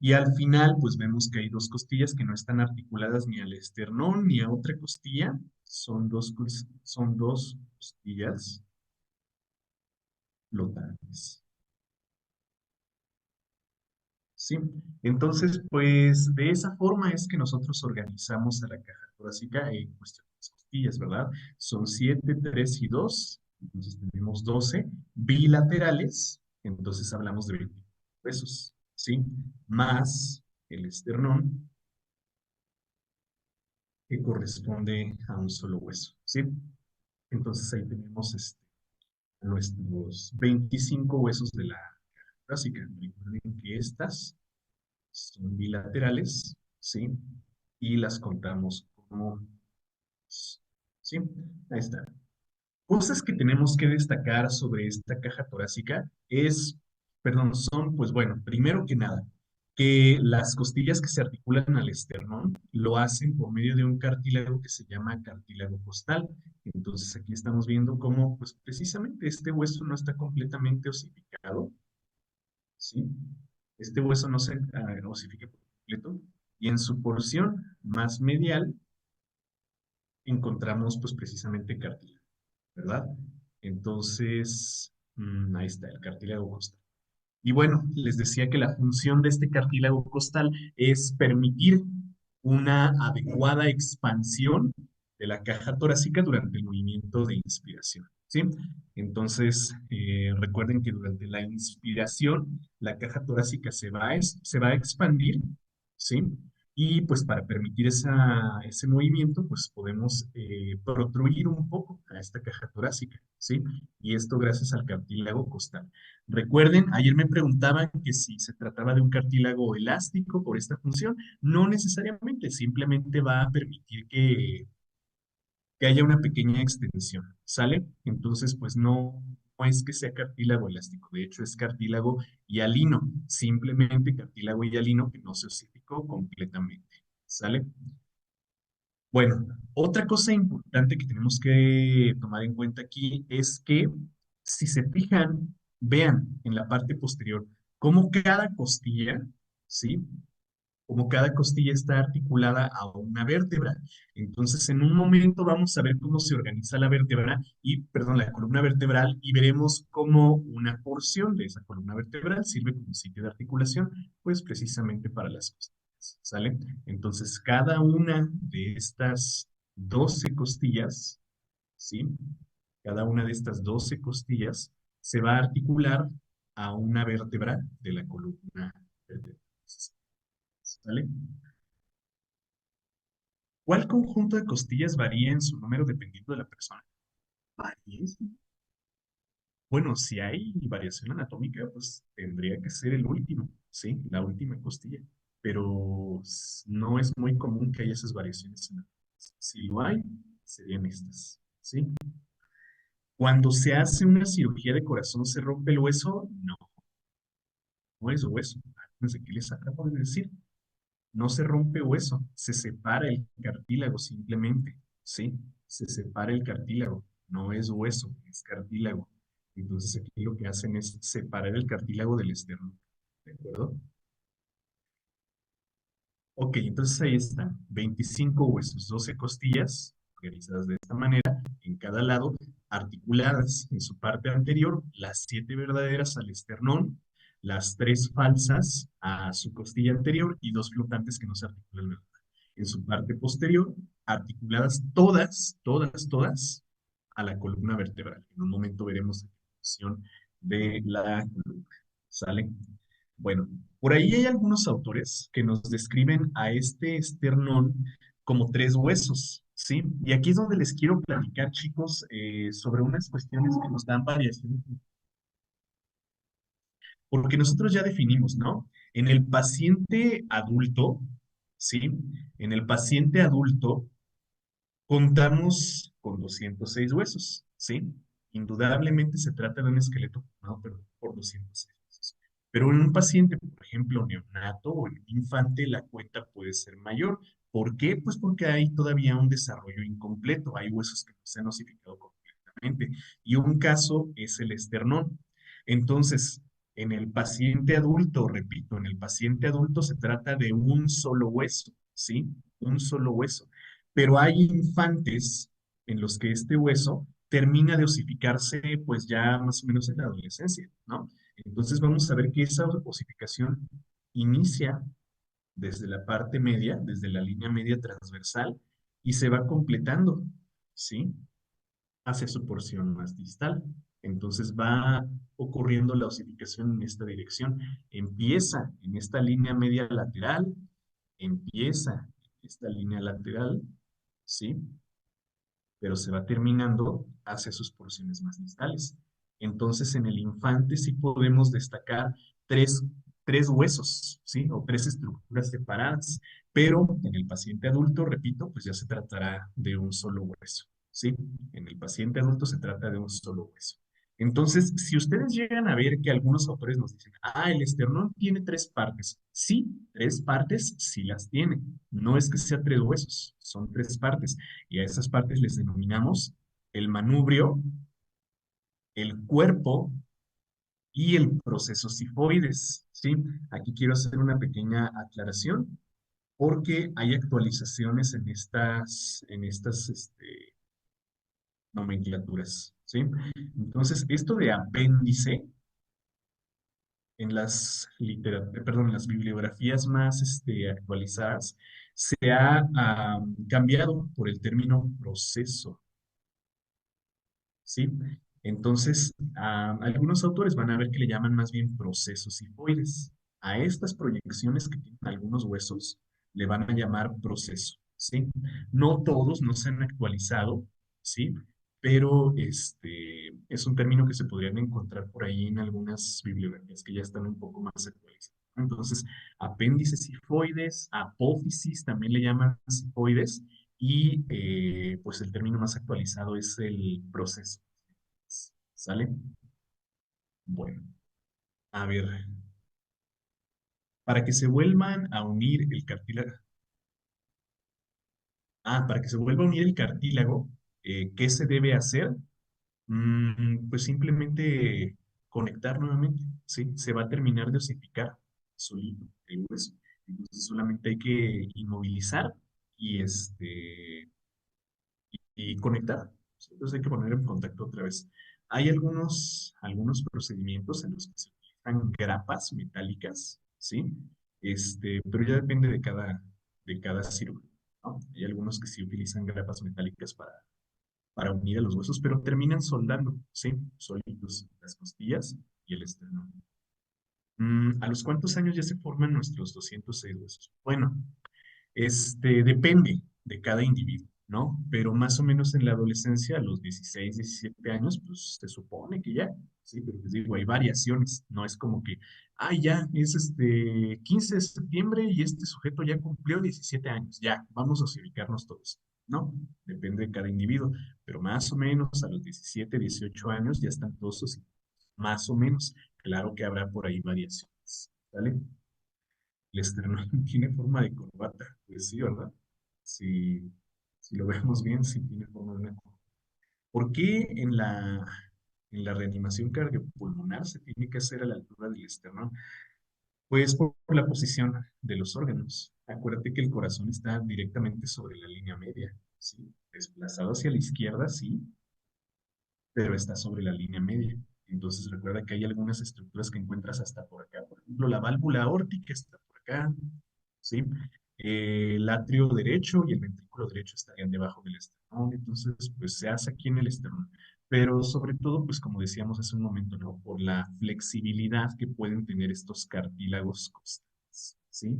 Y al final, pues vemos que hay dos costillas que no están articuladas ni al esternón ni a otra costilla. Son dos costillas flotantes. ¿Sí? Entonces, pues de esa forma es que nosotros organizamos a la caja torácica en cuestión de las costillas, ¿verdad? Son 7, 3 y 2. Entonces tenemos 12 bilaterales, entonces hablamos de 20 huesos, ¿sí? Más el esternón, que corresponde a un solo hueso, ¿sí? Entonces ahí tenemos nuestros 25 huesos de la caja torácica. Recuerden que estas son bilaterales, ¿sí? Y las contamos como, ¿sí? Ahí está. Cosas que tenemos que destacar sobre esta caja torácica perdón, son, pues bueno, primero que nada, que las costillas que se articulan al esternón lo hacen por medio de un cartílago que se llama cartílago costal. Entonces aquí estamos viendo cómo, pues precisamente este hueso no está completamente osificado, ¿sí? Este hueso no se osifica por completo y en su porción más medial encontramos pues precisamente cartílago, ¿verdad? Entonces, ahí está el cartílago costal. Y bueno, les decía que la función de este cartílago costal es permitir una adecuada expansión de la caja torácica durante el movimiento de inspiración, ¿sí? Entonces, recuerden que durante la inspiración, la caja torácica se va a expandir, ¿sí? Y pues para permitir ese movimiento, pues podemos protruir un poco a esta caja torácica, ¿sí? Y esto gracias al cartílago costal. Recuerden, ayer me preguntaban que si se trataba de un cartílago elástico por esta función. No necesariamente, simplemente va a permitir que haya una pequeña extensión, ¿sale? Entonces, pues no es que sea cartílago elástico, de hecho es cartílago hialino, simplemente cartílago hialino que no se osificó completamente, ¿sale? Bueno, otra cosa importante que tenemos que tomar en cuenta aquí es que si se fijan, vean en la parte posterior cómo cada costilla, ¿sí? Como cada costilla está articulada a una vértebra. Entonces, en un momento vamos a ver cómo se organiza la vértebra y, perdón, la columna vertebral y veremos cómo una porción de esa columna vertebral sirve como sitio de articulación, pues precisamente para las costillas, ¿sale? Entonces, cada una de estas 12 costillas, ¿sí? Cada una de estas 12 costillas se va a articular a una vértebra de la columna vertebral, ¿sale? ¿Cuál conjunto de costillas varía en su número dependiendo de la persona? ¿Varía? Bueno, si hay variación anatómica, pues tendría que ser el último, ¿sí? La última costilla. Pero no es muy común que haya esas variaciones anatómicas. Si lo hay, serían estas, ¿sí? Cuando se hace una cirugía de corazón, ¿se rompe el hueso? No, no es hueso. Acuérdense que les acabo de decir. No se rompe hueso, se separa el cartílago simplemente, ¿sí? Se separa el cartílago, no es hueso, es cartílago. Entonces aquí lo que hacen es separar el cartílago del esternón, ¿de acuerdo? Ok, entonces ahí están, 25 huesos, 12 costillas, organizadas de esta manera, en cada lado, articuladas en su parte anterior, las 7 verdaderas al esternón, las 3 falsas a su costilla anterior y 2 flotantes que no se articulan en su parte posterior, articuladas todas a la columna vertebral. En un momento veremos la función de la columna. ¿Sale? Bueno, por ahí hay algunos autores que nos describen a este esternón como tres huesos, ¿sí? Y aquí es donde les quiero platicar, chicos, sobre unas cuestiones que nos dan variación, porque nosotros ya definimos, ¿no? En el paciente adulto, ¿sí? En el paciente adulto contamos con 206 huesos, ¿sí? Indudablemente se trata de un esqueleto formado por 206 huesos. Pero en un paciente, por ejemplo, neonato o en un infante, la cuenta puede ser mayor. ¿Por qué? Pues porque hay todavía un desarrollo incompleto, hay huesos que no se han osificado completamente. Y un caso es el esternón. Entonces, En el paciente adulto, repito, en el paciente adulto se trata de un solo hueso, ¿sí? Un solo hueso. Pero hay infantes en los que este hueso termina de osificarse pues ya más o menos en la adolescencia, ¿no? Entonces vamos a ver que esa osificación inicia desde la parte media, desde la línea media transversal, y se va completando, ¿sí? Hacia su porción más distal. Entonces va ocurriendo la osificación en esta dirección. Empieza en esta línea media lateral, empieza en esta línea lateral, ¿sí? Pero se va terminando hacia sus porciones más distales. Entonces, en el infante sí podemos destacar tres, tres huesos, ¿sí? O tres estructuras separadas, pero en el paciente adulto, repito, pues ya se tratará de un solo hueso, ¿sí? En el paciente adulto se trata de un solo hueso. Entonces, si ustedes llegan a ver que algunos autores nos dicen, ah, el esternón tiene tres partes. Sí, tres partes sí las tiene. No es que sea tres huesos, son tres partes. Y a esas partes les denominamos el manubrio, el cuerpo y el proceso sifoides, ¿sí? Aquí quiero hacer una pequeña aclaración porque hay actualizaciones en estas nomenclaturas, ¿sí? Entonces, esto de apéndice en perdón, en las bibliografías más actualizadas se ha cambiado por el término proceso. ¿Sí? Entonces, algunos autores van a ver que le llaman más bien procesos sifoides. A estas proyecciones que tienen algunos huesos le van a llamar proceso, ¿sí? No todos no se han actualizado, ¿sí? Pero es un término que se podrían encontrar por ahí en algunas bibliografías que ya están un poco más actualizadas. Entonces, apéndices sifoides, apófisis también le llaman sifoides, y pues el término más actualizado es el proceso. ¿Sale? Bueno, a ver, para que se vuelvan a unir el cartílago, para que se vuelva a unir el cartílago, ¿qué se debe hacer? Pues simplemente conectar nuevamente, ¿sí? Se va a terminar de osificar solito el hueso. Entonces solamente hay que inmovilizar y y conectar. ¿Sí? Entonces hay que poner en contacto otra vez. Hay algunos procedimientos en los que se utilizan grapas metálicas, ¿sí? Pero ya depende de cada cirujano, ¿no? Hay algunos que sí utilizan grapas metálicas para unir a los huesos, pero terminan soldando, ¿sí? Solitos las costillas y el esternón. ¿A los cuántos años ya se forman nuestros 206 huesos? Bueno, depende de cada individuo, ¿no? Pero más o menos en la adolescencia, a los 16, 17 años, pues se supone que ya, sí, pero les digo, hay variaciones, no es como que, ya, es 15 de septiembre y este sujeto ya cumplió 17 años, ya, vamos a ubicarnos todos. No, depende de cada individuo, pero más o menos a los 17, 18 años ya están todos así, más o menos. Claro que habrá por ahí variaciones, ¿vale? El esternón tiene forma de corbata, pues sí, ¿verdad? Si, si lo vemos bien, sí tiene forma de una corbata. ¿Por qué en la reanimación cardiopulmonar se tiene que hacer a la altura del esternón? Pues por la posición de los órganos. Acuérdate que el corazón está directamente sobre la línea media, ¿sí? Desplazado hacia la izquierda, sí, pero está sobre la línea media. Entonces recuerda que hay algunas estructuras que encuentras hasta por acá. Por ejemplo, la válvula aórtica está por acá, ¿sí? El atrio derecho y el ventrículo derecho estarían debajo del esternón. Entonces, pues se hace aquí en el esternón. Pero sobre todo, pues como decíamos hace un momento, ¿no? Por la flexibilidad que pueden tener estos cartílagos costales, ¿sí?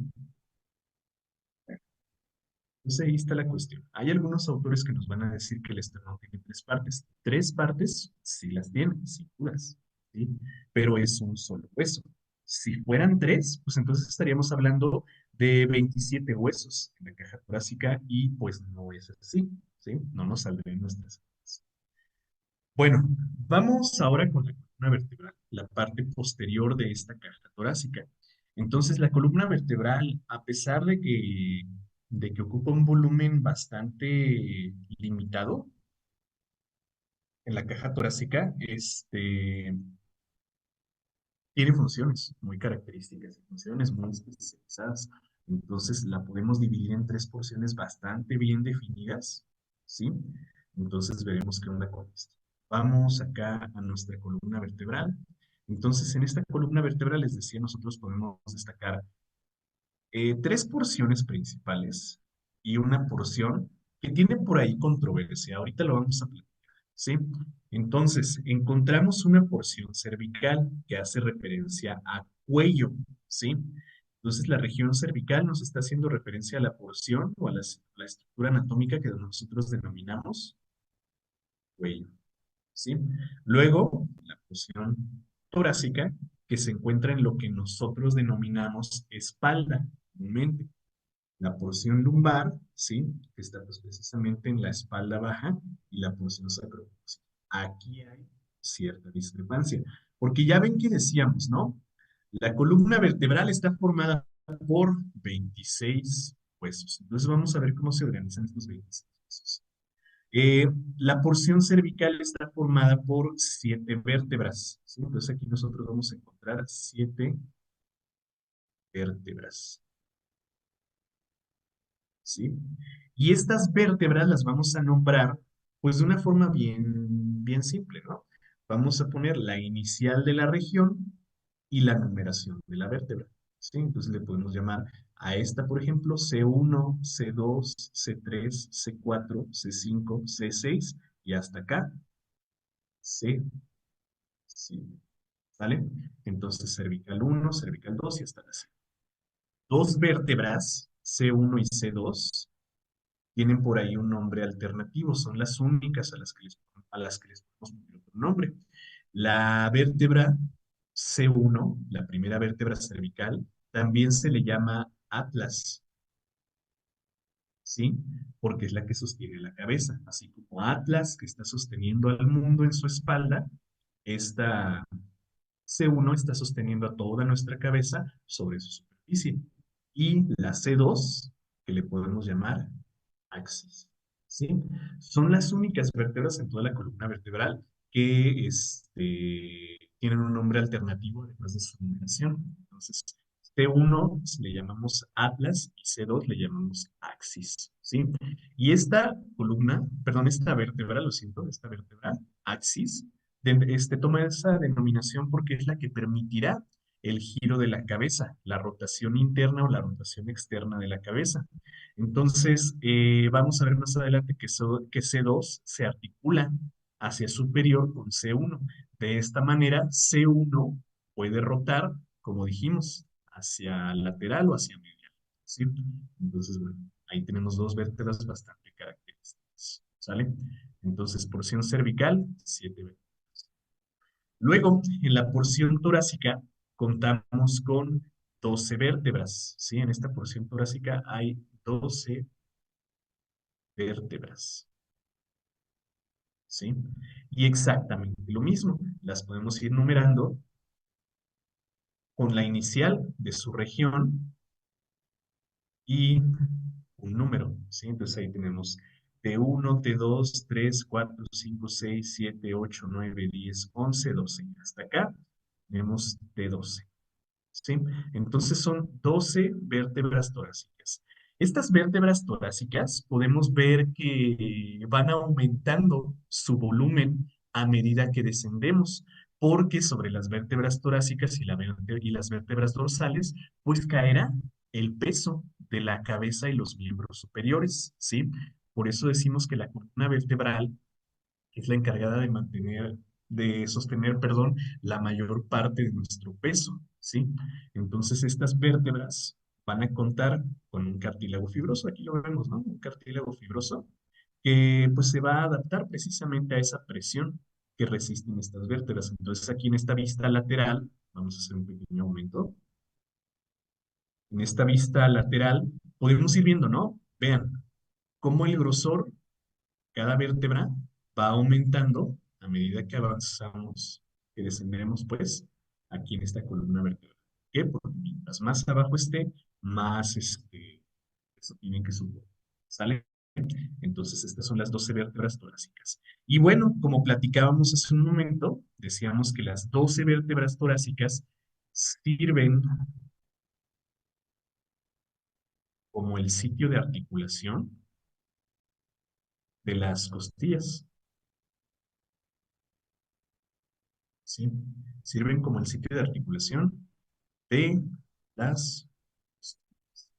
Entonces ahí está la cuestión. Hay algunos autores que nos van a decir que el esternón tiene tres partes. Tres partes sí las tiene, sin dudas, ¿sí? Pero es un solo hueso. Si fueran tres, pues entonces estaríamos hablando de 27 huesos en la caja torácica y pues no es así, ¿sí? No nos saldrían nuestras cuentas. Bueno, vamos ahora con la columna vertebral, la parte posterior de esta caja torácica. Entonces, la columna vertebral, a pesar de que ocupa un volumen bastante limitado en la caja torácica, tiene funciones muy características, funciones muy especializadas. Entonces la podemos dividir en tres porciones bastante bien definidas, ¿sí? Entonces veremos qué onda con esto. Vamos acá a nuestra columna vertebral. Entonces, en esta columna vertebral, les decía, nosotros podemos destacar tres porciones principales y una porción que tiene por ahí controversia. Ahorita lo vamos a platicar, ¿sí? Entonces, encontramos una porción cervical que hace referencia a cuello, ¿sí? Entonces, la región cervical nos está haciendo referencia a la porción o a la estructura anatómica que nosotros denominamos cuello, ¿sí? Luego, la porción torácica, que se encuentra en lo que nosotros denominamos espalda, comúnmente. La porción lumbar, ¿sí? Que está pues, precisamente en la espalda baja y la porción sacropelviana. Aquí hay cierta discrepancia, porque ya ven que decíamos, ¿no? La columna vertebral está formada por 26 huesos. Entonces vamos a ver cómo se organizan estos 26 huesos. Eh, la porción cervical está formada por 7 vértebras, ¿sí? Entonces aquí nosotros vamos a encontrar 7 vértebras, ¿sí? Y estas vértebras las vamos a nombrar, pues de una forma bien simple, ¿no? Vamos a poner la inicial de la región y la numeración de la vértebra, ¿sí? Entonces le podemos llamar a esta, por ejemplo, C1, C2, C3, C4, C5, C6 y hasta acá, C, sí, ¿vale? Entonces cervical 1, cervical 2 y hasta la C. Dos vértebras, C1 y C2, tienen por ahí un nombre alternativo, son las únicas a las que les podemos poner otro nombre. La vértebra C1, la primera vértebra cervical, también se le llama atlas, ¿sí? Porque es la que sostiene la cabeza, así como Atlas, que está sosteniendo al mundo en su espalda, esta C1 está sosteniendo a toda nuestra cabeza sobre su superficie. Y la C2, que le podemos llamar axis, ¿sí? Son las únicas vértebras en toda la columna vertebral que tienen un nombre alternativo además de su numeración. Entonces, C1 le llamamos atlas y C2 le llamamos axis, ¿sí? Y esta columna, perdón, esta vértebra, lo siento, esta vértebra, axis, toma esa denominación porque es la que permitirá el giro de la cabeza, la rotación interna o la rotación externa de la cabeza. Entonces, vamos a ver más adelante que C2 se articula hacia superior con C1. De esta manera, C1 puede rotar, como dijimos, hacia lateral o hacia medial, ¿sí? Entonces, bueno, ahí tenemos dos vértebras bastante características, ¿sale? Entonces, porción cervical, 7 vértebras. Luego, en la porción torácica, contamos con 12 vértebras, ¿sí? En esta porción torácica hay 12 vértebras, ¿sí? Y exactamente lo mismo, las podemos ir numerando con la inicial de su región y un número, ¿sí? Entonces ahí tenemos T1, T2, 3, 4, 5, 6, 7, 8, 9, 10, 11, 12. Hasta acá tenemos T12. ¿Sí? Entonces son 12 vértebras torácicas. Estas vértebras torácicas podemos ver que van aumentando su volumen a medida que descendemos, porque sobre las vértebras torácicas y las vértebras dorsales, pues caerá el peso de la cabeza y los miembros superiores, ¿sí? Por eso decimos que la columna vertebral es la encargada de sostener, perdón, la mayor parte de nuestro peso, ¿sí? Entonces estas vértebras van a contar con un cartílago fibroso, aquí lo vemos, ¿no? Un cartílago fibroso que pues se va a adaptar precisamente a esa presión que resisten estas vértebras. Entonces aquí en esta vista lateral, vamos a hacer un pequeño aumento, en esta vista lateral podemos ir viendo, ¿no? Vean cómo el grosor cada vértebra va aumentando a medida que avanzamos, que descendemos, pues, aquí en esta columna vertebral. ¿Por qué? Porque mientras más abajo esté, más eso tienen que subir. ¿Sale? Entonces, estas son las 12 vértebras torácicas. Y bueno, como platicábamos hace un momento, decíamos que las 12 vértebras torácicas sirven como el sitio de articulación de las costillas, ¿sí? Sirven como el sitio de articulación de las costillas,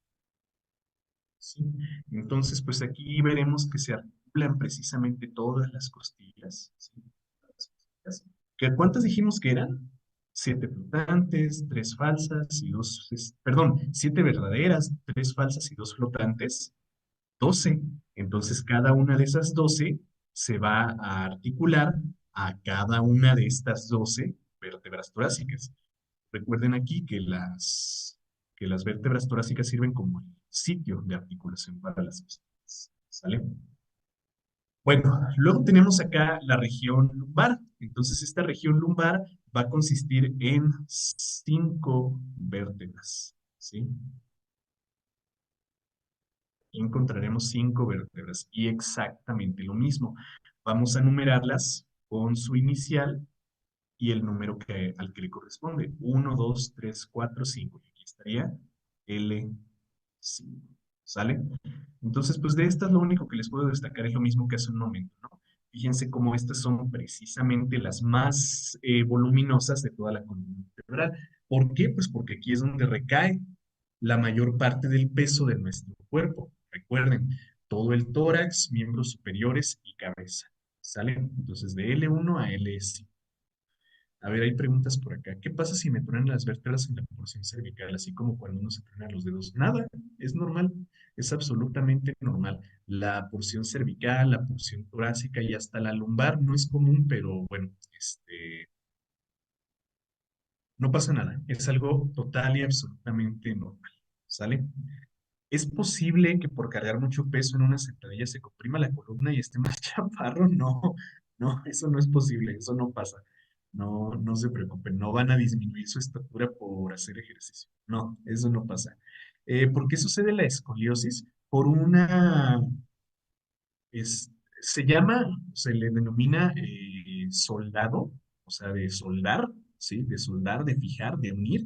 ¿sí? Entonces, pues aquí veremos que se articulan precisamente todas las costillas, ¿sí? Las costillas. ¿Cuántas dijimos que eran? Siete flotantes, tres falsas y dos, perdón, siete verdaderas, tres falsas y dos flotantes. 12. Entonces, cada una de esas 12 se va a articular a cada una de estas 12 vértebras torácicas. Recuerden aquí que las vértebras torácicas sirven como el sitio de articulación para las costillas. ¿Sale? Bueno, luego tenemos acá la región lumbar. Entonces, esta región lumbar va a consistir en 5 vértebras. ¿Sí? Encontraremos 5 vértebras y exactamente lo mismo. Vamos a numerarlas con su inicial y el número al que le corresponde. Uno, 2, 3, 4, 5. Y aquí estaría L5. ¿Sale? Entonces, pues de estas lo único que les puedo destacar es lo mismo que hace un momento, ¿no? Fíjense cómo estas son precisamente las más voluminosas de toda la columna vertebral. ¿Por qué? Pues porque aquí es donde recae la mayor parte del peso de nuestro cuerpo. Recuerden, todo el tórax, miembros superiores y cabeza. ¿Sale? Entonces, de L1 a L5. A ver, hay preguntas por acá. ¿Qué pasa si me truenan las vértebras en la porción cervical, así como cuando uno se truena los dedos? Nada, es normal, es absolutamente normal. La porción cervical, la porción torácica y hasta la lumbar no es común, pero bueno, no pasa nada. Es algo total y absolutamente normal. ¿Sale? ¿Es posible que por cargar mucho peso en una sentadilla se comprima la columna y esté más chaparro? No, no, eso no es posible, eso no pasa. No, no se preocupen, no van a disminuir su estatura por hacer ejercicio. No, eso no pasa. ¿Por qué sucede la escoliosis? Por una es, se llama, se le denomina soldado, o sea, de soldar, ¿sí? De soldar, de fijar, de unir,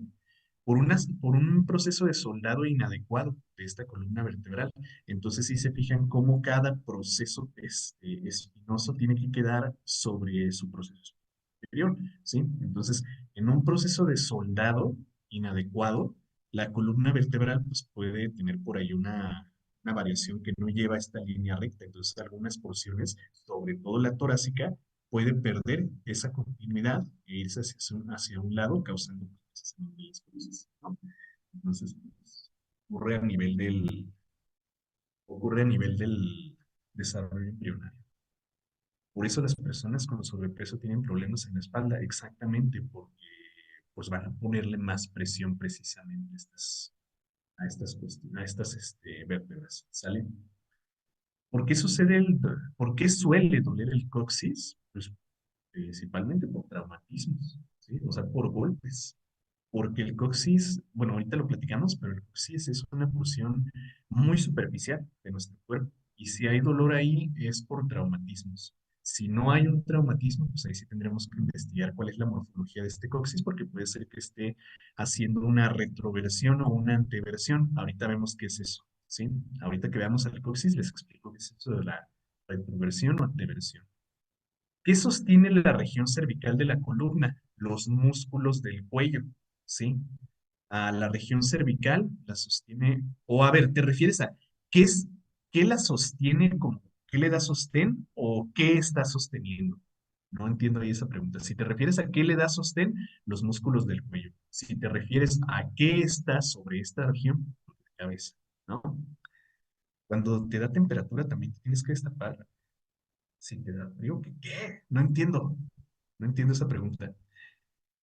por un proceso de soldado inadecuado de esta columna vertebral. Entonces, si se fijan cómo cada proceso espinoso tiene que quedar sobre su proceso superior, ¿sí? Entonces, en un proceso de soldado inadecuado, la columna vertebral pues, puede tener por ahí una variación que no lleva esta línea recta. Entonces, algunas porciones, sobre todo la torácica, puede perder esa continuidad e irse hacia un lado, causando precisamente las cosas, ¿no? Entonces, pues, ocurre a nivel del desarrollo embrionario. Por eso las personas con sobrepeso tienen problemas en la espalda, exactamente porque pues van a ponerle más presión precisamente a estas vértebras, ¿sale? ¿Por qué por qué suele doler el coxis? Pues principalmente por traumatismos, ¿sí? O sea, por golpes. Porque el coxis, bueno, ahorita lo platicamos, pero el coxis es una porción muy superficial de nuestro cuerpo. Y si hay dolor ahí es por traumatismos. Si no hay un traumatismo, pues ahí sí tendremos que investigar cuál es la morfología de este coxis, porque puede ser que esté haciendo una retroversión o una anteversión. Ahorita vemos qué es eso, ¿sí? Ahorita que veamos el coxis, les explico qué es eso de la retroversión o anteversión. ¿Qué sostiene la región cervical de la columna? Los músculos del cuello, ¿sí? A la región cervical la sostiene, o a ver, ¿te refieres a qué es, qué la sostiene como, qué le da sostén o qué está sosteniendo? No entiendo ahí esa pregunta. Si te refieres a qué le da sostén, los músculos del cuello. Si te refieres a qué está sobre esta región, la cabeza, ¿no? Cuando te da temperatura también te tienes que destapar. Si te da frío, ¿qué? No entiendo. No entiendo esa pregunta.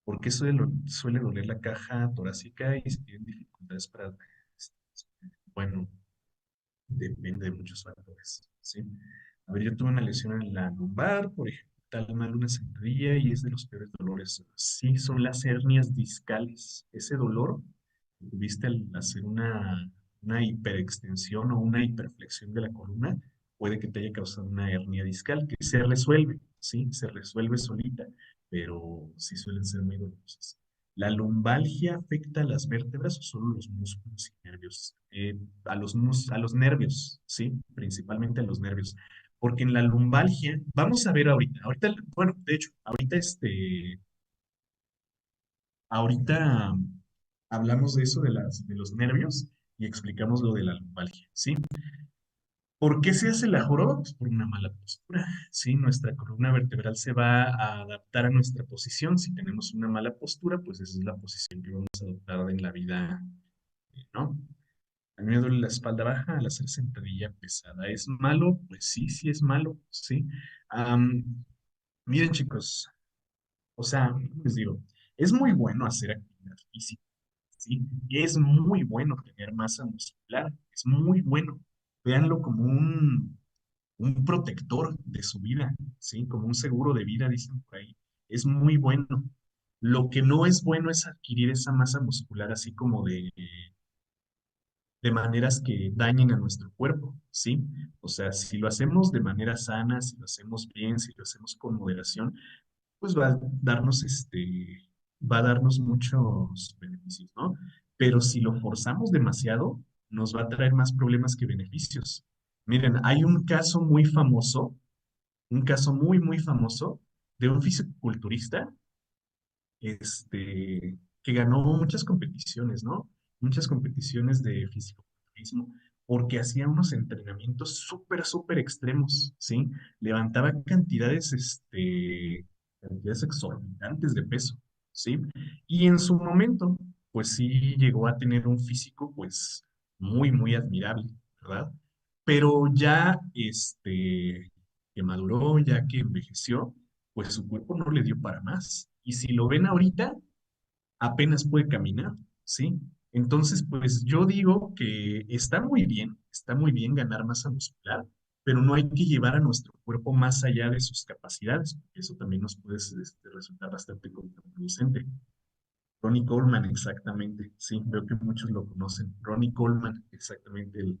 ¿Por qué suele doler la caja torácica y se tienen dificultades para... Bueno, depende de muchos factores, ¿sí? A ver, yo tuve una lesión en la lumbar, por ejemplo, tal mal una sentadilla y es de los peores dolores. Sí, son las hernias discales. Ese dolor que tuviste al hacer una hiperextensión o una hiperflexión de la columna puede que te haya causado una hernia discal que se resuelve, ¿sí? Se resuelve solita, pero sí suelen ser muy dolorosas. ¿La lumbalgia afecta a las vértebras o solo los músculos y nervios? A los nervios, ¿sí? Principalmente a los nervios. Porque en la lumbalgia, vamos a ver ahorita, bueno, de hecho, ahorita hablamos de eso de los nervios y explicamos lo de la lumbalgia, ¿sí? ¿Por qué se hace la joroba? Pues por una mala postura, ¿sí? Nuestra columna vertebral se va a adaptar a nuestra posición. Si tenemos una mala postura, pues esa es la posición que vamos a adoptar en la vida, ¿no? A mí me duele la espalda baja al hacer sentadilla pesada. ¿Es malo? Pues sí, sí es malo, ¿sí? Am, Miren, chicos, o sea, les digo, es muy bueno hacer actividad física, ¿sí? Es muy bueno tener masa muscular, es muy bueno. Véanlo como un protector de su vida, ¿sí? Como un seguro de vida, dicen por ahí. Es muy bueno. Lo que no es bueno es adquirir esa masa muscular así como de maneras que dañen a nuestro cuerpo, ¿sí? O sea, si lo hacemos de manera sana, si lo hacemos bien, si lo hacemos con moderación, pues va a darnos muchos beneficios, ¿no? Pero si lo forzamos demasiado, nos va a traer más problemas que beneficios. Miren, hay un caso muy, muy famoso de un fisiculturista, que ganó muchas competiciones, ¿no? Muchas competiciones de fisiculturismo, porque hacía unos entrenamientos súper, súper extremos, ¿sí? Levantaba cantidades exorbitantes de peso, ¿sí? Y en su momento, pues sí llegó a tener un físico, pues, muy, muy admirable, ¿verdad? Pero ya, que maduró, ya que envejeció, pues su cuerpo no le dio para más. Y si lo ven ahorita, apenas puede caminar, ¿sí? Entonces, pues yo digo que está muy bien ganar masa muscular, pero no hay que llevar a nuestro cuerpo más allá de sus capacidades, porque eso también nos puede resultar bastante contraproducente. Ronnie Coleman, exactamente, sí, veo que muchos lo conocen. Ronnie Coleman, exactamente,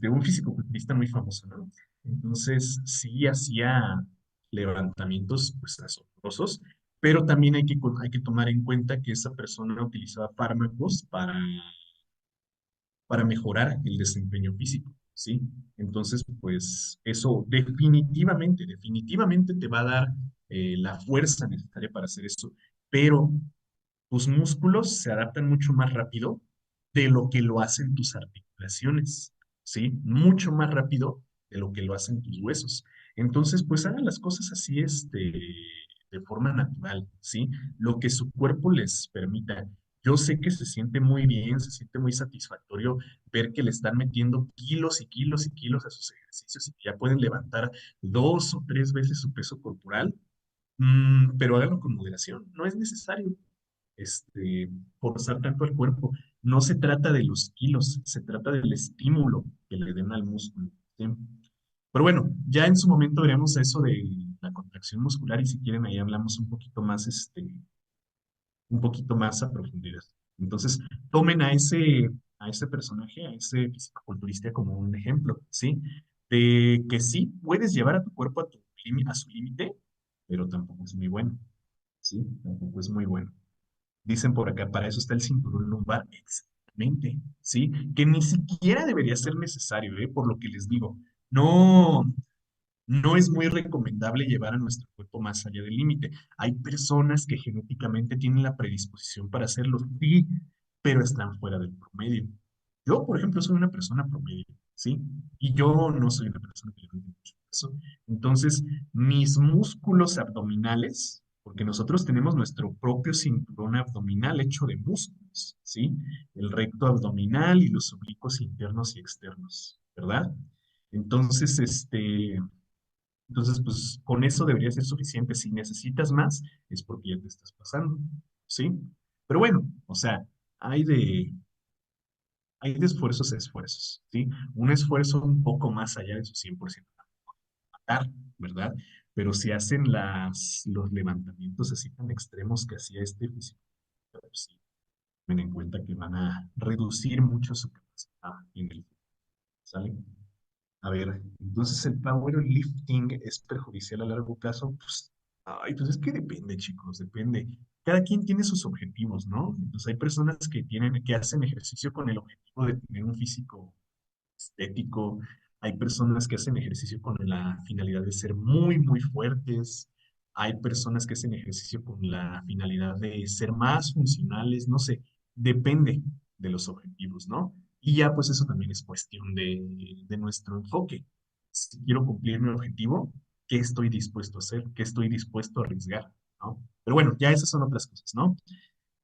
un fisicoculturista muy famoso, ¿no? Entonces, sí hacía levantamientos pues asombrosos, pero también hay que tomar en cuenta que esa persona utilizaba fármacos para mejorar el desempeño físico, ¿sí? Entonces, pues eso definitivamente, definitivamente te va a dar la fuerza necesaria para hacer eso, pero tus músculos se adaptan mucho más rápido de lo que lo hacen tus articulaciones, ¿sí? Mucho más rápido de lo que lo hacen tus huesos. Entonces, pues hagan las cosas así, de forma natural, ¿sí? Lo que su cuerpo les permita. Yo sé que se siente muy bien, se siente muy satisfactorio ver que le están metiendo kilos y kilos y kilos a sus ejercicios y que ya pueden levantar 2 o 3 veces su peso corporal, pero háganlo con moderación, no es necesario forzar tanto al cuerpo. No se trata de los kilos, se trata del estímulo que le den al músculo, ¿sí? Pero bueno, ya en su momento veremos eso de la contracción muscular y si quieren ahí hablamos un poquito más a profundidad. Entonces, tomen a ese personaje, a ese fisicoculturista como un ejemplo, ¿sí? De que sí puedes llevar a tu cuerpo a su límite, pero tampoco es muy bueno, ¿sí? Tampoco es muy bueno. Dicen por acá, para eso está el cinturón lumbar. Exactamente, ¿sí? Que ni siquiera debería ser necesario, ¿eh? Por lo que les digo. No, no es muy recomendable llevar a nuestro cuerpo más allá del límite. Hay personas que genéticamente tienen la predisposición para hacerlo, sí, pero están fuera del promedio. Yo, por ejemplo, soy una persona promedio, ¿sí? Y yo no soy una persona que levante mucho peso. Entonces, mis músculos abdominales, porque nosotros tenemos nuestro propio cinturón abdominal hecho de músculos, ¿sí? El recto abdominal y los oblicuos internos y externos, ¿verdad? Entonces, pues con eso debería ser suficiente. Si necesitas más, es porque ya te estás pasando, ¿sí? Pero bueno, o sea, hay de, hay de esfuerzos a esfuerzos, ¿sí? Un esfuerzo un poco más allá de su 100% matar, ¿verdad? Pero si hacen los levantamientos así tan extremos que hacía este físico, pues sí, ten en cuenta que van a reducir mucho su capacidad en el, ¿sale? A ver, entonces el powerlifting es perjudicial a largo plazo. Pues, ay, pues es que depende, chicos, depende. cada quien tiene sus objetivos, ¿no? Entonces hay personas que hacen ejercicio con el objetivo de tener un físico estético, hay personas que hacen ejercicio con la finalidad de ser muy, muy fuertes, hay personas que hacen ejercicio con la finalidad de ser más funcionales, no sé, depende de los objetivos, ¿no? Y ya pues eso también es cuestión de nuestro enfoque. Si quiero cumplir mi objetivo, ¿qué estoy dispuesto a hacer? ¿Qué estoy dispuesto a arriesgar? ¿No? Pero bueno, ya esas son otras cosas, ¿no?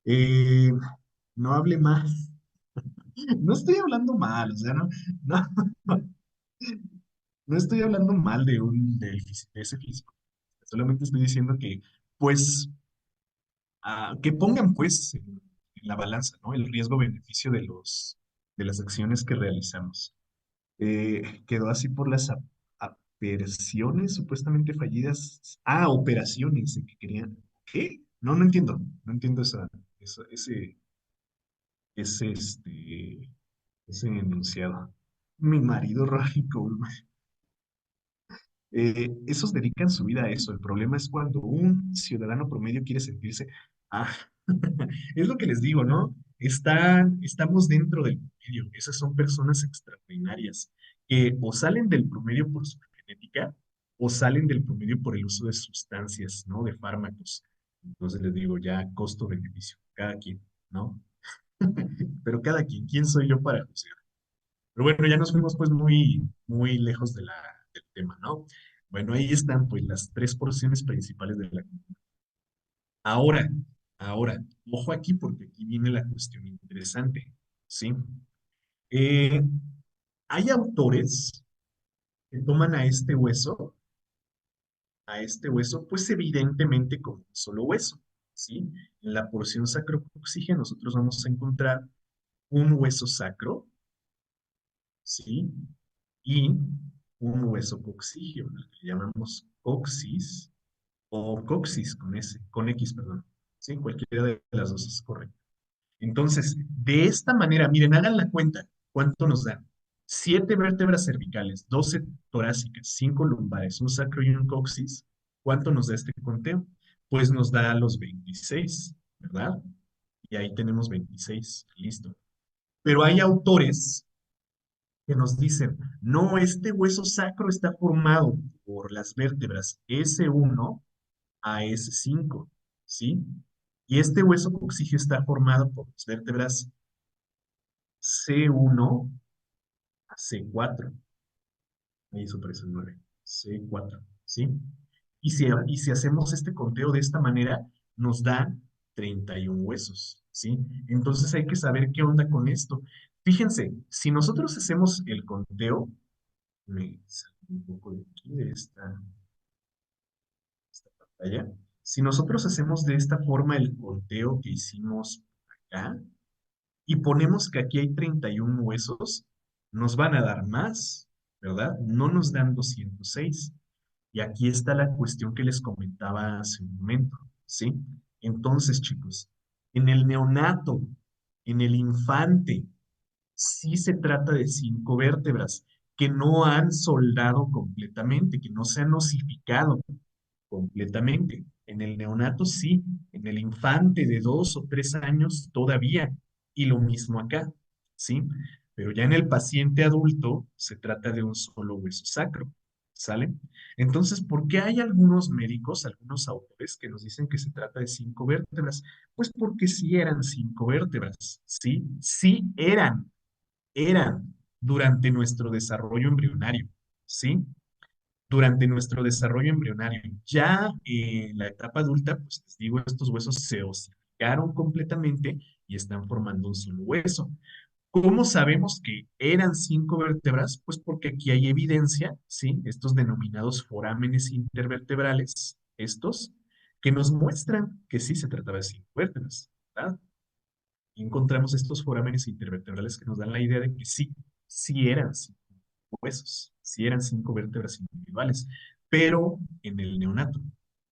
Eh, no hable más. No estoy hablando mal, o sea, no, no estoy hablando mal de ese físico. Solamente estoy diciendo que, pues, que pongan, pues, en la balanza, ¿no? El riesgo-beneficio de las acciones que realizamos. Quedó así por las aperciones supuestamente fallidas. Ah, operaciones que querían. ¿Qué? No, no entiendo. No entiendo ese, ese enunciado. Mi marido Rágico. Esos dedican su vida a eso. El problema es cuando un ciudadano promedio quiere sentirse, ah, es lo que les digo, ¿no? Estamos dentro del promedio. Esas son personas extraordinarias que o salen del promedio por su genética o salen del promedio por el uso de sustancias, ¿no? De fármacos. Entonces les digo, ya costo-beneficio, cada quien, ¿no? Pero cada quien, ¿quién soy yo para juzgar? Pero bueno, ya nos fuimos pues muy, muy lejos del tema, ¿no? Bueno, ahí están pues las tres porciones principales de la... Ahora, ahora, ojo aquí porque aquí viene la cuestión interesante, ¿sí? Eh, hay autores que toman a este hueso, pues evidentemente como un solo hueso, ¿sí? En la porción sacrocoxígea nosotros vamos a encontrar un hueso sacro, ¿sí? Y un hueso coxígeo, al que llamamos coxis o coxis con S, con X, perdón. Sí, cualquiera de las dos es correcto. Entonces, de esta manera, miren, hagan la cuenta, ¿cuánto nos dan? 7 vértebras cervicales, 12 torácicas, 5 lumbares, un sacro y un coxis. ¿Cuánto nos da este conteo? Pues nos da los 26, ¿verdad? Y ahí tenemos 26, listo. Pero hay autores que nos dicen, no, este hueso sacro está formado por las vértebras S1 a S5, ¿sí? Y este hueso coxígeo está formado por las vértebras C1 a C4. Ahí eso parece el 9. C4, ¿sí? Y si hacemos este conteo de esta manera, nos da 31 huesos, ¿sí? Entonces hay que saber qué onda con esto. Fíjense, si nosotros hacemos el conteo, me salgo un poco de aquí, de esta pantalla. Si nosotros hacemos de esta forma el conteo que hicimos acá y ponemos que aquí hay 31 huesos, nos van a dar más, ¿verdad? No nos dan 206. Y aquí está la cuestión que les comentaba hace un momento, ¿sí? Entonces, chicos, en el neonato, en el infante, sí se trata de 5 vértebras que no han soldado completamente, que no se han osificado completamente. En el neonato sí, en el infante de 2 o 3 años todavía, y lo mismo acá, ¿sí? Pero ya en el paciente adulto se trata de un solo hueso sacro, ¿sale? Entonces, ¿por qué hay algunos médicos, algunos autores que nos dicen que se trata de 5 vértebras? Pues porque sí eran 5 vértebras, ¿sí? Sí eran durante nuestro desarrollo embrionario, ¿sí? Durante nuestro desarrollo embrionario. Ya en la etapa adulta, pues les digo, estos huesos se osificaron completamente y están formando un solo hueso. ¿Cómo sabemos que eran 5 vértebras? Pues porque aquí hay evidencia, ¿sí? Estos denominados forámenes intervertebrales, estos, que nos muestran que sí se trataba de 5 vértebras, ¿verdad? Y encontramos estos forámenes intervertebrales que nos dan la idea de que sí, sí eran 5 huesos, sí eran 5 vértebras individuales, pero en el neonato,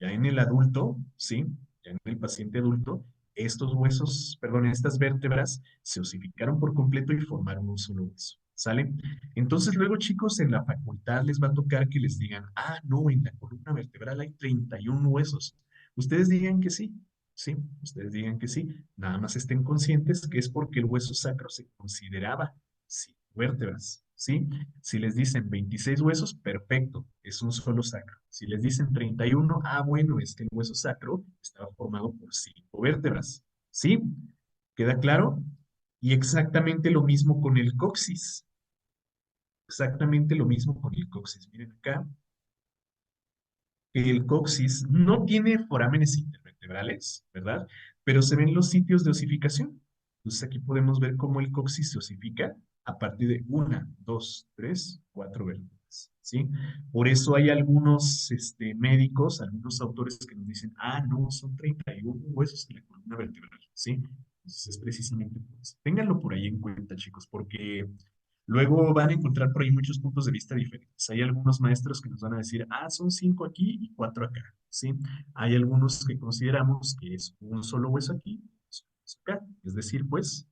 ya en el adulto, sí, ya en el paciente adulto, estos huesos, perdón, estas vértebras se osificaron por completo y formaron un solo hueso. ¿Sale? Entonces luego, chicos, en la facultad les va a tocar que les digan, ah, no, en la columna vertebral hay 31 huesos. Ustedes digan que sí, Sí, ustedes digan que sí, nada más estén conscientes que es porque el hueso sacro se consideraba cinco vértebras, ¿sí? Si les dicen 26 huesos, perfecto, es un solo sacro. Si les dicen 31, bueno, es que el hueso sacro estaba formado por cinco vértebras, ¿sí? ¿Queda claro? Y exactamente lo mismo con el coxis, exactamente lo mismo con el coxis. Miren acá, el coxis no tiene forámenes intervertebrales, ¿verdad? Pero se ven los sitios de osificación. Entonces aquí podemos ver cómo el coxis se osifica a partir de una, dos, tres, cuatro vértebras, ¿sí? Por eso hay algunos médicos, algunos autores que nos dicen, no, son 31 huesos en la columna vertebral, ¿sí? Entonces es precisamente por eso. Ténganlo por ahí en cuenta, chicos, porque luego van a encontrar por ahí muchos puntos de vista diferentes. Hay algunos maestros que nos van a decir, son cinco aquí y cuatro acá, ¿sí? Hay algunos que consideramos que es un solo hueso aquí, un solo hueso acá. Es decir, pues,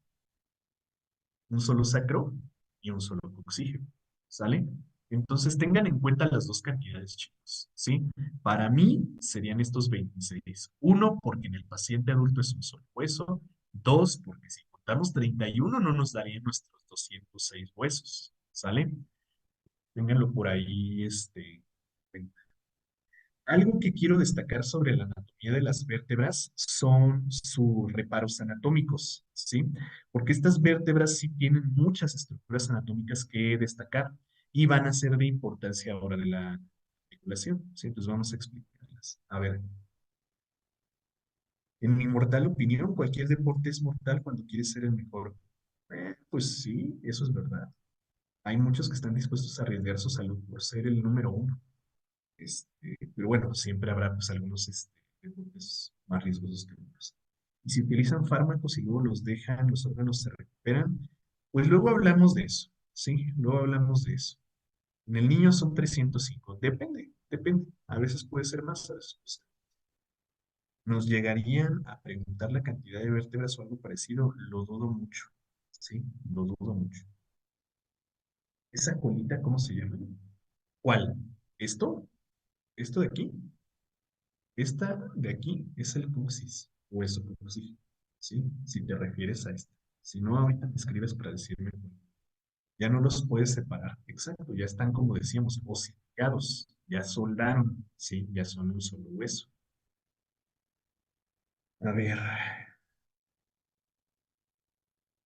un solo sacro y un solo coxígeno, ¿sale? Entonces tengan en cuenta las dos cantidades, chicos, ¿sí? Para mí serían estos 26. Uno, porque en el paciente adulto es un solo hueso. Dos, porque si contamos 31 no nos darían nuestros 206 huesos, ¿sale? Ténganlo por ahí, algo que quiero destacar sobre la anatomía de las vértebras son sus reparos anatómicos, ¿sí? Porque estas vértebras sí tienen muchas estructuras anatómicas que destacar y van a ser de importancia ahora de la articulación, ¿sí? Entonces vamos a explicarlas. A ver, en mi mortal opinión, cualquier deporte es mortal cuando quieres ser el mejor. Pues sí, eso es verdad. Hay muchos que están dispuestos a arriesgar su salud por ser el número uno. Pero bueno, siempre habrá pues algunos deportes más riesgosos que otros. Y si utilizan fármacos y luego los dejan, los órganos se recuperan, pues luego hablamos de eso, ¿sí? Luego hablamos de eso. En el niño son 305, depende. A veces puede ser más, a veces puede ser. ¿Nos llegarían a preguntar la cantidad de vértebras o algo parecido? Lo dudo mucho, ¿sí? Lo dudo mucho. ¿Esa colita cómo se llama? ¿Cuál? ¿Esto? ¿Esto de aquí? Esta de aquí es el coxis, o eso coxis, ¿sí? Si te refieres a esta. Si no, ahorita me escribes para decirme, ya no los puedes separar. Exacto, ya están, como decíamos, osificados, ya soldaron, ¿sí? Ya son un solo hueso. A ver,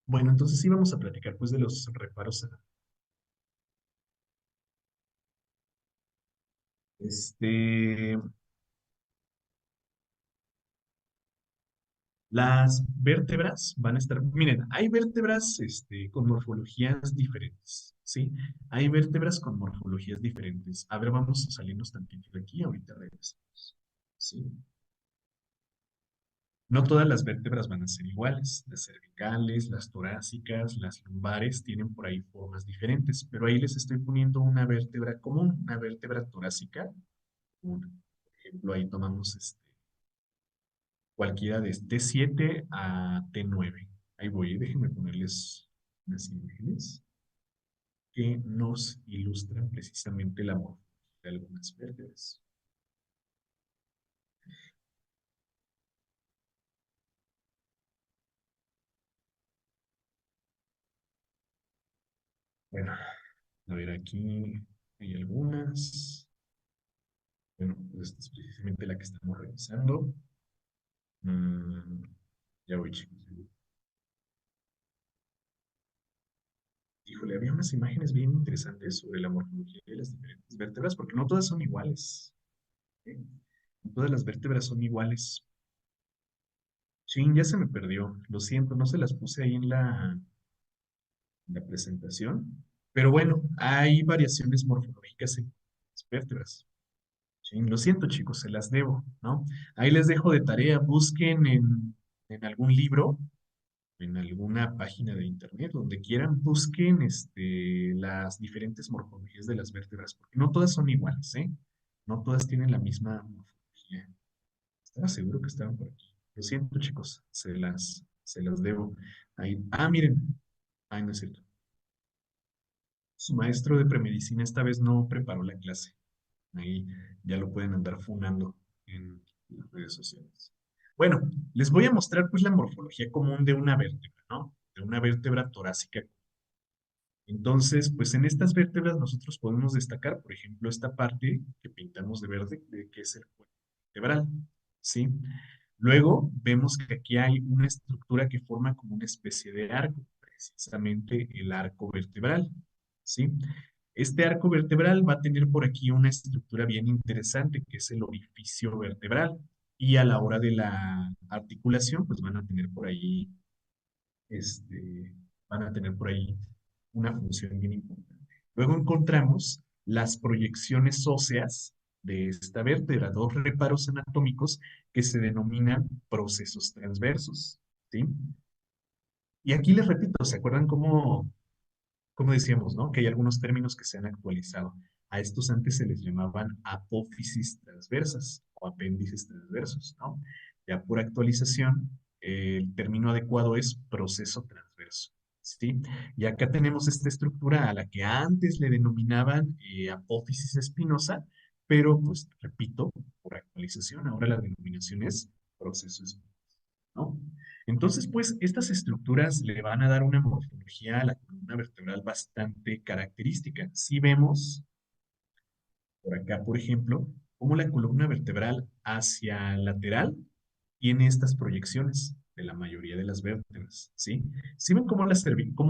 bueno, entonces sí vamos a platicar pues de los reparos. Este, Las vértebras van a estar, miren, hay vértebras con morfologías diferentes, ¿sí? Hay vértebras con morfologías diferentes. A ver, vamos a salirnos tantito de aquí, ahorita regresamos, ¿sí? No todas las vértebras van a ser iguales. Las cervicales, las torácicas, las lumbares tienen por ahí formas diferentes, pero ahí les estoy poniendo una vértebra común, una vértebra torácica. Una. Por ejemplo, ahí tomamos cualquiera de T7 a T9. Ahí voy, déjenme ponerles unas imágenes que nos ilustran precisamente la morfología de algunas vértebras. Bueno, a ver, aquí hay algunas. Bueno, pues esta es precisamente la que estamos revisando. Mm, ya voy, chicos. Híjole, había unas imágenes bien interesantes sobre la morfología de las diferentes vértebras, porque no todas son iguales. ¿Eh? No todas las vértebras son iguales. Chin, ya se me perdió. Lo siento, no se las puse ahí en la presentación. Pero bueno, hay variaciones morfológicas en las vértebras. Chin, lo siento, chicos, se las debo, ¿no? Ahí les dejo de tarea, busquen en algún libro, en alguna página de internet, donde quieran, busquen las diferentes morfologías de las vértebras, porque no todas son iguales, ¿eh? No todas tienen la misma morfología. Estaba seguro que estaban por aquí. Lo siento, chicos, se las debo. Ahí. Miren. Ay, no es cierto. Su maestro de premedicina esta vez no preparó la clase. Ahí ya lo pueden andar funando en las redes sociales. Bueno, les voy a mostrar pues la morfología común de una vértebra, ¿no? De una vértebra torácica. Entonces, pues en estas vértebras nosotros podemos destacar, por ejemplo, esta parte que pintamos de verde, que es el cuerpo vertebral, ¿sí? Luego vemos que aquí hay una estructura que forma como una especie de arco, precisamente el arco vertebral, ¿sí? Este arco vertebral va a tener por aquí una estructura bien interesante, que es el orificio vertebral, y a la hora de la articulación, pues este, van a tener por ahí una función bien importante. Luego encontramos las proyecciones óseas de esta vértebra, dos reparos anatómicos que se denominan procesos transversos, ¿sí? Y aquí les repito, ¿se acuerdan cómo decíamos, ¿no? Que hay algunos términos que se han actualizado. A estos antes se les llamaban apófisis transversas o apéndices transversos, ¿no? Ya por actualización, el término adecuado es proceso transverso, ¿sí? Y acá tenemos esta estructura a la que antes le denominaban apófisis espinosa, pero pues repito, por actualización, ahora la denominación es proceso espinoso, ¿no? Entonces, pues, estas estructuras le van a dar una morfología a la columna vertebral bastante característica. Si vemos por acá, por ejemplo, cómo la columna vertebral hacia lateral tiene estas proyecciones de la mayoría de las vértebras, ¿sí? Si ven cómo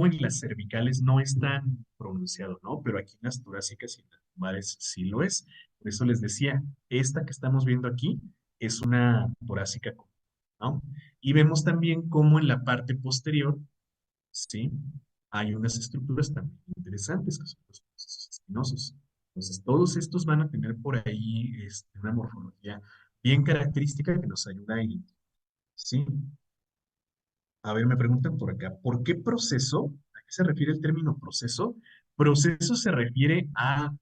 en las cervicales no es tan pronunciado, ¿no? Pero aquí en las torácicas y en las lumbares sí lo es. Por eso les decía, esta que estamos viendo aquí es una torácica, ¿no? Y vemos también cómo en la parte posterior, ¿sí? Hay unas estructuras también interesantes que son los procesos espinosos. Entonces, todos estos van a tener por ahí una morfología bien característica que nos ayuda a identificar, ¿sí? A ver, me preguntan por acá, ¿por qué proceso? ¿A qué se refiere el término proceso? Proceso se refiere a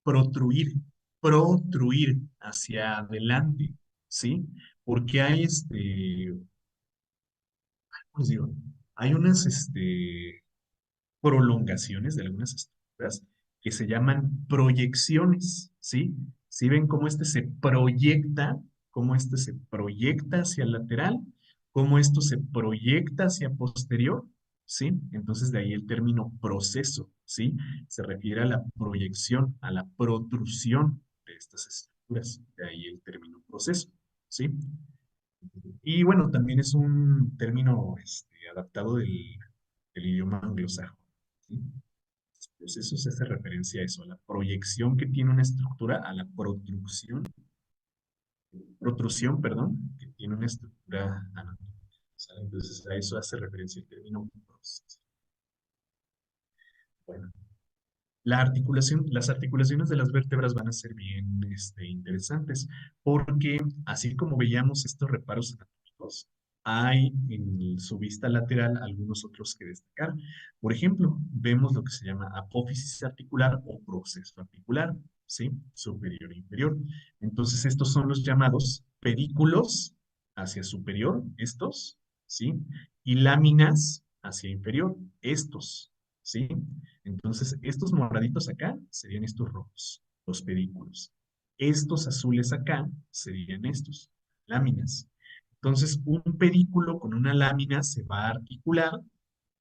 protruir, protruir hacia adelante, ¿sí? Porque hay ¿cómo les digo? Hay unas prolongaciones de algunas estructuras que se llaman proyecciones, ¿sí? Si ven cómo este se proyecta hacia el lateral, cómo esto se proyecta hacia posterior, ¿sí? Entonces de ahí el término proceso, ¿sí? Se refiere a la proyección, a la protrusión de estas estructuras, de ahí el término proceso, ¿sí? Y bueno, también es un término adaptado del idioma anglosajón, ¿sí? Pues eso se hace referencia a eso, a la proyección que tiene una estructura, a la protrusión, perdón, que tiene una estructura anatómica, ¿sale? Entonces a eso hace referencia el término proceso. Bueno, las articulaciones de las vértebras van a ser bien interesantes, porque así como veíamos estos reparos anatómicos, hay en su vista lateral algunos otros que destacar. Por ejemplo, vemos lo que se llama apófisis articular o proceso articular, ¿sí? Superior e inferior. Entonces, estos son los llamados pedículos hacia superior, estos, ¿sí? Y láminas hacia inferior, estos, ¿sí? Entonces, estos moraditos acá serían estos rojos, los pedículos. Estos azules acá serían estos, láminas. Entonces, un pedículo con una lámina se va a articular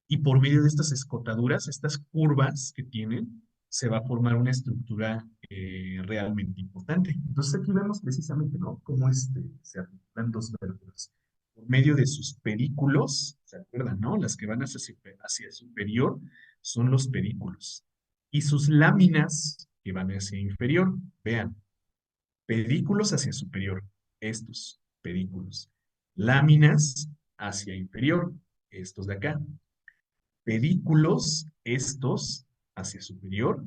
y por medio de estas escotaduras, estas curvas que tienen, se va a formar una estructura realmente importante. Entonces, aquí vemos precisamente, ¿no? Cómo se articulan dos vértebras. Por medio de sus pedículos, ¿se acuerdan, no? Las que van hacia superior son los pedículos. Y sus láminas que van hacia inferior, vean, pedículos hacia superior, estos pedículos. Láminas hacia inferior, estos de acá. Pedículos, estos hacia superior,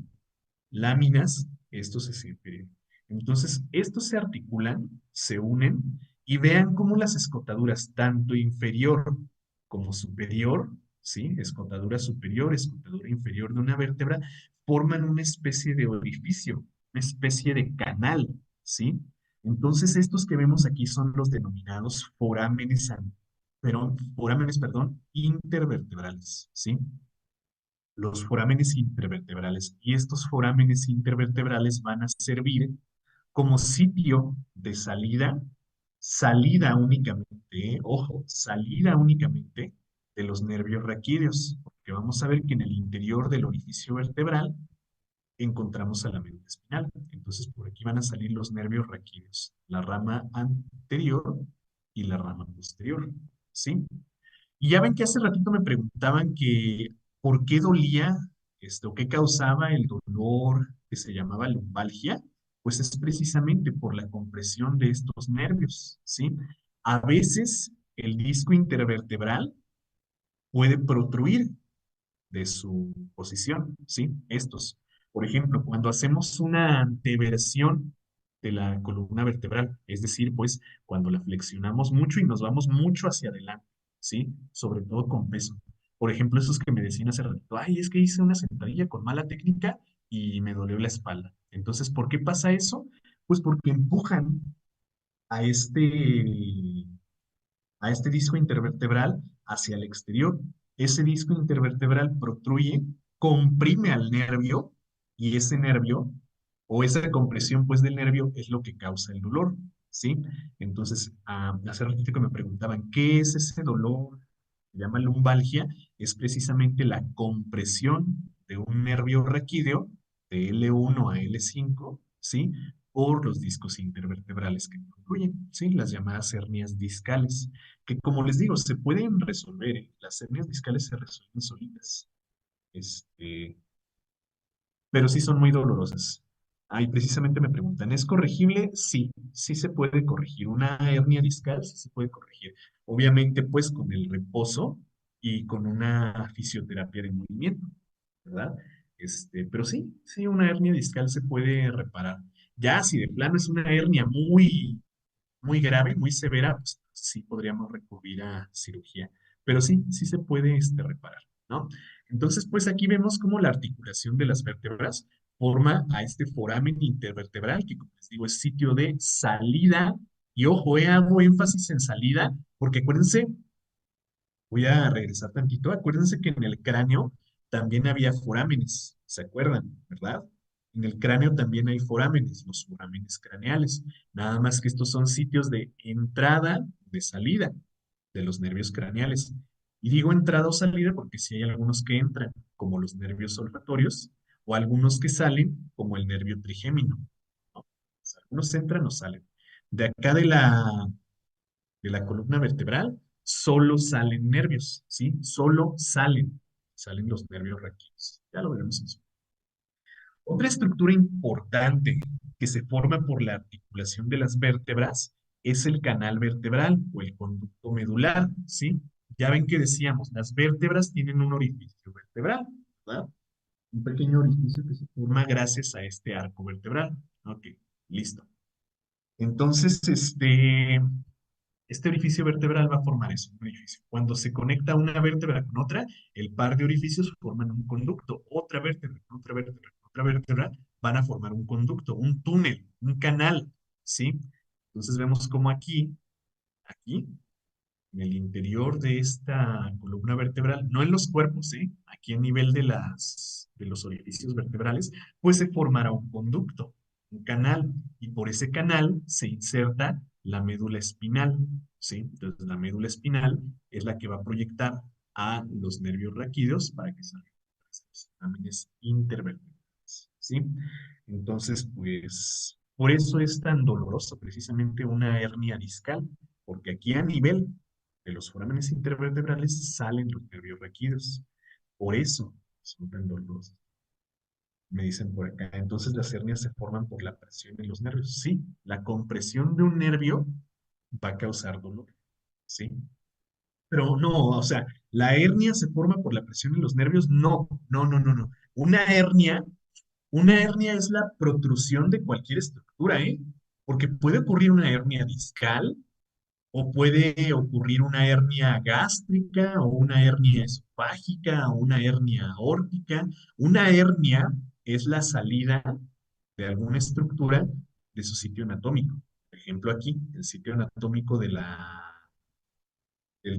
láminas, estos hacia inferior. Entonces, estos se articulan, se unen y vean cómo las escotaduras, tanto inferior como superior, ¿sí? Escotadura superior, escotadura inferior de una vértebra, forman una especie de orificio, una especie de canal, ¿sí? Entonces, estos que vemos aquí son los denominados forámenes, perdón, intervertebrales, ¿sí? Los forámenes intervertebrales. Y estos forámenes intervertebrales van a servir como sitio de salida, salida únicamente, ojo, salida únicamente de los nervios raquídeos, porque vamos a ver que en el interior del orificio vertebral encontramos a la médula espinal. Entonces, por aquí van a salir los nervios raquídeos, la rama anterior y la rama posterior, ¿sí? Y ya ven que hace ratito me preguntaban que por qué dolía esto, qué causaba el dolor que se llamaba lumbalgia, pues es precisamente por la compresión de estos nervios, ¿sí? A veces el disco intervertebral puede protruir de su posición, ¿sí? Estos. Por ejemplo, cuando hacemos una anteversión de la columna vertebral, es decir, pues cuando la flexionamos mucho y nos vamos mucho hacia adelante, ¿sí? Sobre todo con peso. Por ejemplo, esos que me decían hace rato, ay, es que hice una sentadilla con mala técnica y me dolió la espalda. Entonces, ¿por qué pasa eso? Pues porque empujan a este disco intervertebral hacia el exterior. Ese disco intervertebral protruye, comprime al nervio y ese nervio o esa compresión pues del nervio es lo que causa el dolor, ¿sí? Entonces, hace ratito que me preguntaban, ¿qué es ese dolor? Se llama lumbalgia, es precisamente la compresión de un nervio raquídeo de L1 a L5, ¿sí? Por los discos intervertebrales que incluyen, ¿sí? Las llamadas hernias discales que como les digo, se pueden resolver, ¿eh? Las hernias discales se resuelven solitas, este, pero sí son muy dolorosas. Ahí precisamente me preguntan, ¿es corregible? Sí, sí se puede corregir. Una hernia discal sí se puede corregir. Obviamente, pues con el reposo y con una fisioterapia de movimiento, ¿verdad? Pero sí, sí, una hernia discal se puede reparar. Ya si de plano es una hernia muy grave, muy severa, pues sí podríamos recurrir a cirugía. Pero sí, sí se puede reparar, ¿no? Entonces, pues aquí vemos cómo la articulación de las vértebras forma a este foramen intervertebral, que como les digo es sitio de salida. Y ojo, hago énfasis en salida, porque acuérdense, voy a regresar tantito. Acuérdense que en el cráneo también había forámenes, ¿se acuerdan? ¿Verdad? En el cráneo también hay forámenes, los forámenes craneales. Nada más que estos son sitios de entrada, de salida de los nervios craneales. Y digo entrada o salida porque si hay algunos que entran, como los nervios olfatorios, o algunos que salen, como el nervio trigémino, ¿no? O sea, algunos entran o salen. De acá de la columna vertebral, solo salen nervios, ¿sí? Solo salen los nervios raquídeos. Ya lo veremos en su. Otra estructura importante que se forma por la articulación de las vértebras es el canal vertebral o el conducto medular, ¿sí? Ya ven que decíamos, las vértebras tienen un orificio vertebral, ¿verdad? Un pequeño orificio que se forma gracias a este arco vertebral. Ok, listo. Entonces, este orificio vertebral va a formar eso, un orificio. Cuando se conecta una vértebra con otra, el par de orificios forman un conducto. Otra vértebra con otra vértebra con otra vértebra van a formar un conducto, un túnel, un canal, ¿sí? Entonces vemos como aquí, en el interior de esta columna vertebral, no en los cuerpos, ¿sí? Aquí a nivel de los orificios vertebrales, pues se formará un conducto, un canal, y por ese canal se inserta la médula espinal, ¿sí? Entonces la médula espinal es la que va a proyectar a los nervios raquídeos para que salgan los exámenes intervertebrales, ¿sí? Entonces, pues, por eso es tan doloroso precisamente una hernia discal, porque aquí a nivel de los forámenes intervertebrales salen los nervios raquídeos. Por eso son tan dolorosos. Me dicen por acá. Entonces las hernias se forman por la presión en los nervios. Sí, la compresión de un nervio va a causar dolor. Sí. Pero no, o sea, la hernia se forma por la presión en los nervios. No, no, no, no, no. Una hernia es la protrusión de cualquier estructura, ¿eh? Porque puede ocurrir una hernia discal, o puede ocurrir una hernia gástrica o una hernia esofágica o una hernia aórtica. Una hernia es la salida de alguna estructura de su sitio anatómico. Por ejemplo, aquí, el sitio anatómico del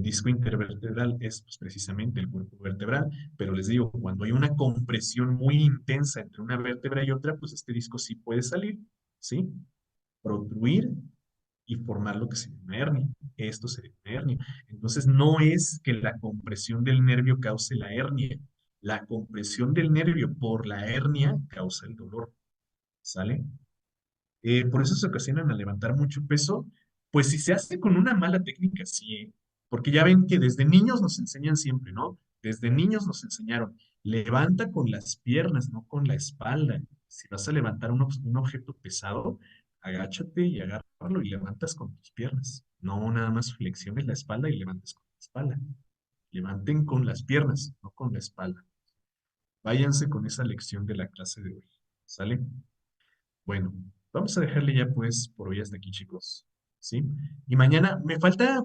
disco intervertebral es pues, precisamente el cuerpo vertebral, pero les digo, cuando hay una compresión muy intensa entre una vértebra y otra, pues este disco sí puede salir, ¿sí? Protruir y formar lo que sería una hernia. Esto sería una hernia. Entonces, no es que la compresión del nervio cause la hernia. La compresión del nervio por la hernia causa el dolor. ¿Sale? Por eso se ocasionan a levantar mucho peso, pues si se hace con una mala técnica, sí, ¿eh? Porque ya ven que desde niños nos enseñan siempre, ¿no? Desde niños nos enseñaron, levanta con las piernas, no con la espalda. Si vas a levantar un objeto pesado, agáchate y agárralo y levantas con tus piernas. No nada más flexiones la espalda y levantes con la espalda. Levanten con las piernas, no con la espalda. Váyanse con esa lección de la clase de hoy. ¿Sale? Bueno, vamos a dejarle ya pues por hoy hasta aquí, chicos. ¿Sí? Y mañana me falta